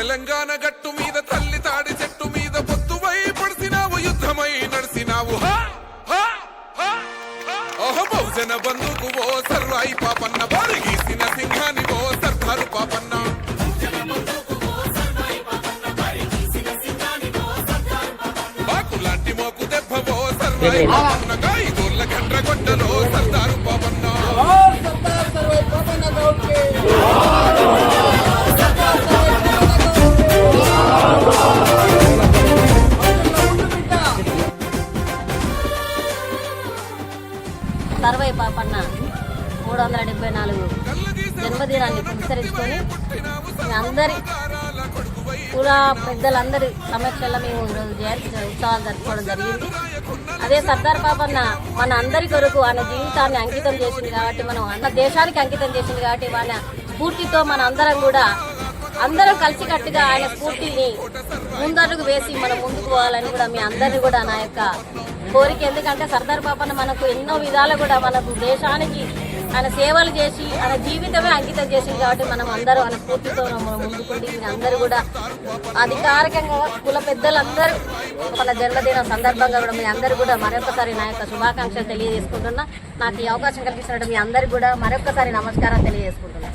తెలంగాణ గట్టు మీద తల్లి తాడి చెట్టు మీద పొత్తువై పడిసినావు యుద్ధమై నడిసినావు బహుజన బంధుకు ఓ సర్వాయి పాపన్న బారి గీసిన సింహాని ఓ సర్దారు పాపన్న బాకులాంటి మోకు దెబ్బ ఓ సర్వాయి పాపన్న ఐదూర్ల గండ్ర గొడ్డలో సర్దారు పాపన్న సర్వై పాపన్న 374 జన్మదినాన్ని పురస్కరించుకొని అందరి కుల పెద్దలందరి సమక్షంలో మేము ఈరోజు జయంతి ఉత్సవాలు జరుపుకోవడం జరిగింది. అదే సర్దార్ పాపన్న మన అందరి కొరకు ఆయన జీవితాన్ని అంకితం చేసింది కాబట్టి, మనం అన్న దేశానికి అంకితం చేసింది కాబట్టి, మన స్ఫూర్తితో మన అందరం కలిసికట్టుగా ఆయన స్ఫూర్తిని ముందడుగు వేసి మనం ముందుకు పోవాలని కూడా మీ అందరినీ కూడా నా యొక్క కోరిక. ఎందుకంటే సర్దార్ పాపన్న మనకు ఎన్నో విధాలు కూడా మనకు దేశానికి ఆయన సేవలు చేసి ఆయన జీవితమే అంకితం చేసింది కాబట్టి, మనం అందరూ ఆయన స్ఫూర్తితో మనం ముందుకుండి అందరూ కూడా అధికారికంగా కుల పెద్దలందరూ మన జన్మదినం సందర్భంగా కూడా మీ అందరూ కూడా మరొకసారి నా యొక్క శుభాకాంక్షలు తెలియజేసుకుంటున్నా. నాకు ఈ అవకాశం కల్పించినట్టు మీ అందరికీ కూడా మరొకసారి నమస్కారం తెలియజేసుకుంటున్నా.